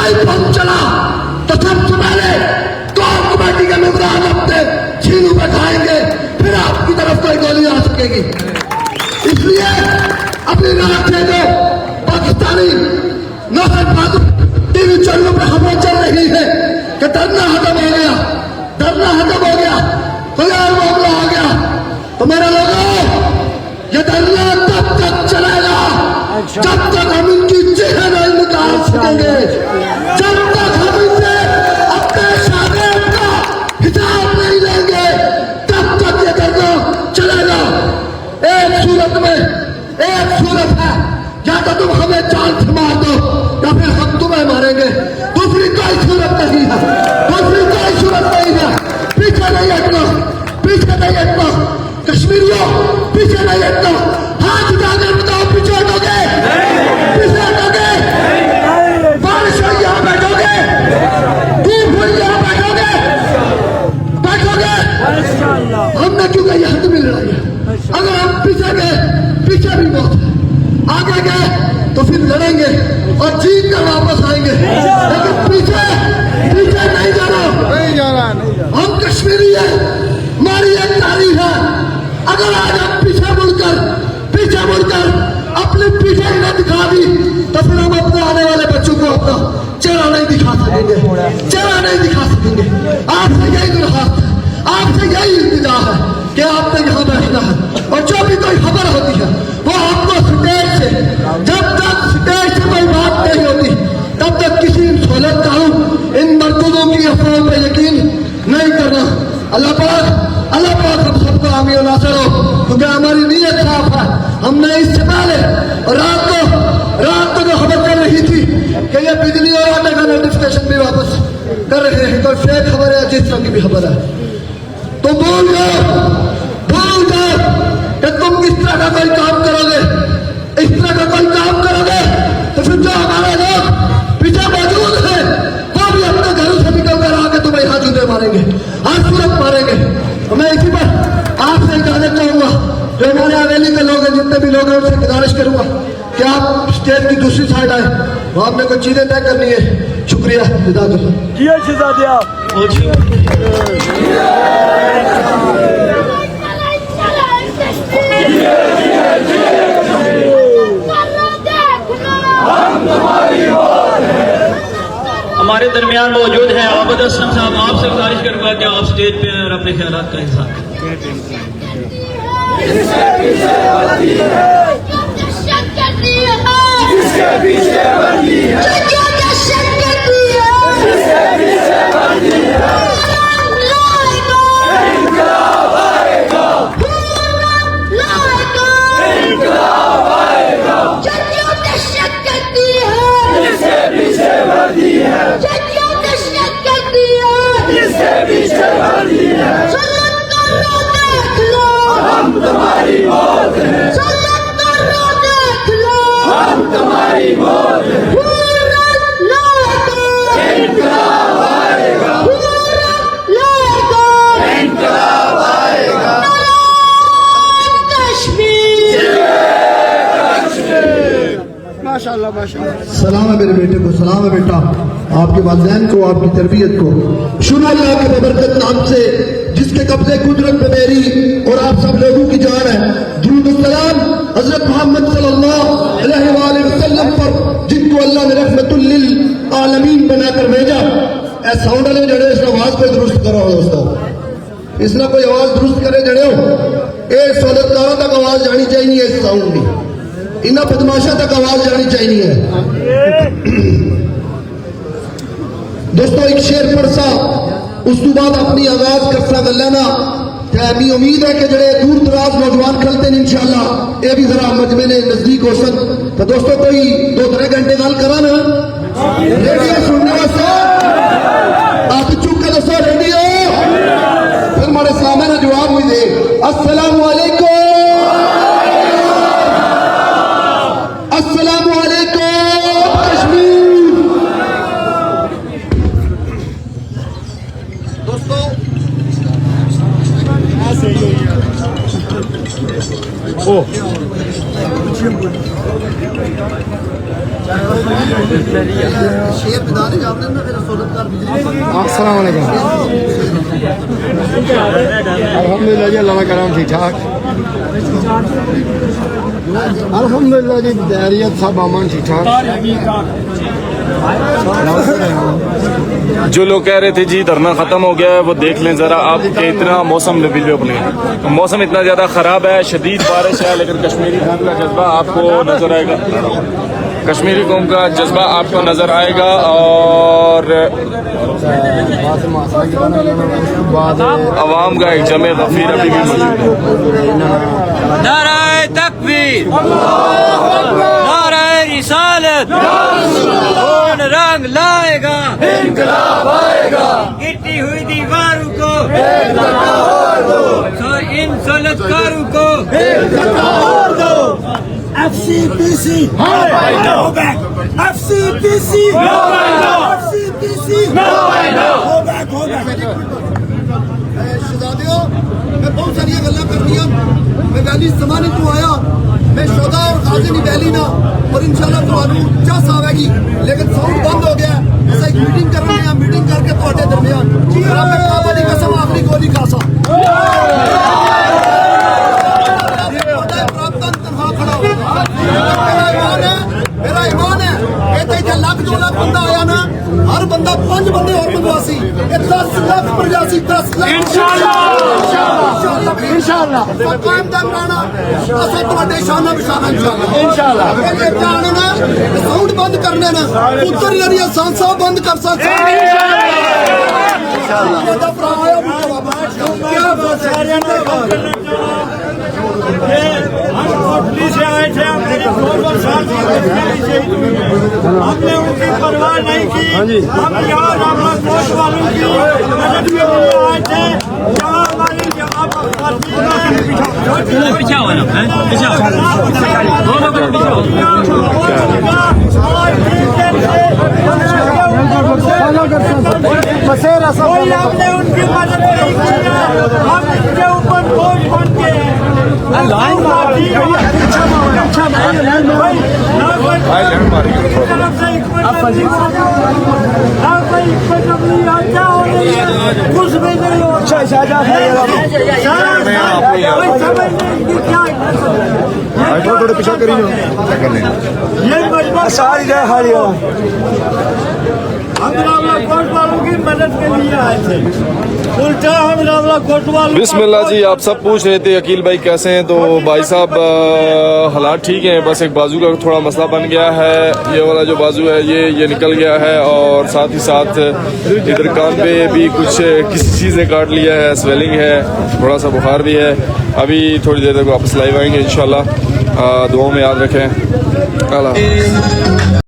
कोई बम चला तो सबसे पहले कोर कमेटी के मेंबरान अपने छीनू बैठाएंगे, फिर आपकी तरफ कोई गोली आ सकेगी। इसलिए अपनी रात से जो पाकिस्तानी नाफरमान टीवी चैनलों पर खबरें चल रही है कि डरना खत्म हो गया, डरना खत्म हो गया, बगैर मामला हो गया, तो मेरे लोगों ये डरना तब तक चलेगा जब तक हम इनकी चेहरे नहीं निकाल सकेंगे, जब तक हम इनसे अपने शागिर्द का हिसाब नहीं लेंगे, तब तक ये डरना चलेगा। एक सूरत है, या तो तुम हमें जान से मार दो या फिर हम तुम्हें मारेंगे, दूसरी कोई सूरत नहीं है, दूसरी कोई सूरत नहीं है। पीछे नहीं हटना, पीछे नहीं हटना, कश्मीरियों पीछे नहीं हटना। हाथ उठाकर बताओ, पीछे हटोगे? पीछे हटोगे? बारिश हुई यहाँ बैठोगे? धूप हुई यहाँ बैठोगे? बैठोगे? हमने क्यों कही हद मिल रही है? अगर हम पीछे गए, पीछे भी मौत है, आगे गए तो फिर लड़ेंगे और जीत कर वापस आएंगे, लेकिन पीछे नहीं जाना। हम कश्मीरी है, हमारी एक तारीख है। अगर आज हम पीछे मुड़कर अपने पीछे ही न दिखा दी तो फिर हम अपने आने वाले बच्चों को अपना चेहरा नहीं दिखा सकेंगे, चेहरा नहीं दिखा सकेंगे। आपसे यही दरखास्त है, आपसे यही इंतजार है कि आपने यहाँ बैठना है, और जो भी कोई खबर होती है वो आपको स्टेज से, जब तक स्टेज से कोई बात नहीं होती तब तक किसी सहूलत का इन मरकूजों की अफवाहों पर यकीन नहीं करना। अल्लाह पाक हम सबको आमीन और नासिर हो, क्योंकि हमारी नीयत साफ है। हमने इससे पहले रात को जो खबर कर रही थी कि ये बिजली और आटे का नोटिफिकेशन भी वापस कर रहे हैं, कोई फेक खबर है, जिस तरह की भी खबर है, तो बोल जाओ कि तुम इस तरह का कोई काम करोगे, इस तरह का कोई काम करोगे तो फिर जो हमारे लोग पीछे मौजूद हैं वो भी अपने घरों से निकल कर आके तुम्हें यहाँ जूते मारेंगे, हर सूरत मारेंगे। तो मैं इसी पर आपसे इजाजत चाहूंगा, जो हमारे हवेली के लोग हैं, जितने भी लोग हैं, उनसे गुजारिश करूंगा कि आप स्टेज की दूसरी साइड आए, वहां हमने कुछ चीजें तय करनी है। शुक्रिया, हमारे दरमियान मौजूद है आबद असलम साहब, आपसे गुजारिश करूंगा कि आप स्टेज पे और अपने ख्यालात का इज़हार करें। सलाम है मेरे बेटे को, सलाम है बेटा, आपके वालिदैन को, आपकी तरबियत को। शुरू अल्लाह के बबरकत नाम से जिसके कब्जे कुदरत पे मेरी और आप सब लोगों की जान है। दुरूद सलाम हजरत मोहम्मद सल्लल्लाहु अलैहि वसल्लम पर, जिनको अल्लाह ने रहमतुल लिल आलमीन बनाकर भेजा। ए साउंड वाले जड़े इस आवाज को दुरुस्त करो दोस्तों, इसना कोई आवाज दुरुस्त करे जड़े हो, ये सौलतकारों तक आवाज जानी चाहिए, इस साउंड की इन्हें बदमाशा तक आवाज जानी चाहिए। दोस्तों एक शेर पढ़सा, उस तो बाद अपनी आगाज करसा गलना। मैं उम्मीद है कि जड़े दूर दराज नौजवान खलते हैं इंशाअल्लाह ये भी जरा मजमे ने नजदीक हो सन। तो दोस्तों कोई 2-3 घंटे गल करा ना, रेडियो सुनने वास्ते आप चुप कर दोस्तों, रेडियो फिर हमारे सामने जवाब हुई दे। अस्सलाम वालेकुम, शेर बिदाने जाते हैं ना फिर सूरत का अस्सलाम वालेकुम। अल्हम्दुलिल्लाह जी, अल्लाह का करम ठीक ठाक। अल्हम्दुलिल्लाह जी, दैरियत सब अमन ठीक ठाक। जो लोग कह रहे थे जी धरना खत्म हो गया है, वो देख लें जरा आप कि इतना मौसम वीडियो मौसम इतना ज्यादा खराब है, शदीद बारिश है, लेकिन कश्मीरी कौम का जज्बा आपको नजर आएगा। कश्मीरी कौम का जज्बा आपको नजर आएगा और अवाम का एक जमे गफीर अभी भी मौजूद है। नाराए तकबीर, नाराए रिसालत, कौन रंग लाएगा, इनकलाब आएगा, गिरती हुई दीवारों को तो इन सलतकारों को FCPC go back, FCPC no way no, FCPC no way no, go back शहजादियों, मैं बहुत सारी गल्लां करनी है। मैं वैली जमाने तो आया, मैं शोदा और गाजी नहीं वैली ना, और इंशाल्लाह ਤੁਹਾਨੂੰ चस आवेगी, लेकिन साउंड बंद हो गया। ऐसा एक मीटिंग कर रहे हैं, मीटिंग करके ਤੁਹਾਡੇ दरमियान रब काबा दी कसम आखिरी गोली खासा मेरा ईमान है इतने लाख 2 लाख बंदा आया ना, हर बंदा 5 बंदे और मंगवासी 10 लाख प्रजासी 10 लाख इंशाल्लाह कायम दा बनाना असा ਤੁਹਾਡੇ शाना बिशाना इंशाल्लाह ये जान ना साउंड बंद करने ना पुत्र यानी सांसा बंद कर सकते इंशाल्लाह बड़ा भरा आया क्या बात है से आए थे, हमने उनकी परवाह नहीं की। हम यहाँ रामला कोट वालों की मदद में आए थे। यहाँ हमारी पीछा हो ना, पीछा कोई हमने उनकी मदद नहीं की, हम इनके ऊपर बोझ बन के कुछ भी नहीं हो थोड़े पीछा करी ये सारी हम रामला कोट वालों की मदद के लिए आए थे, उल्टा हम रामला कोट वालों। बिस्मिल्लाह जी, आप सब पूछ रहे थे अकील भाई कैसे हैं, तो भाई साहब हालात ठीक हैं, बस एक बाजू का थोड़ा मसला बन गया है। ये वाला जो बाजू है ये निकल गया है, और साथ ही साथ इधर कान पे भी कुछ किसी चीज़ ने काट लिया है, स्वेलिंग है, थोड़ा सा बुखार भी है। अभी थोड़ी देर तक वापस लाइव आएंगे इंशाल्लाह। दुआओं में याद रखें। अल्लाह।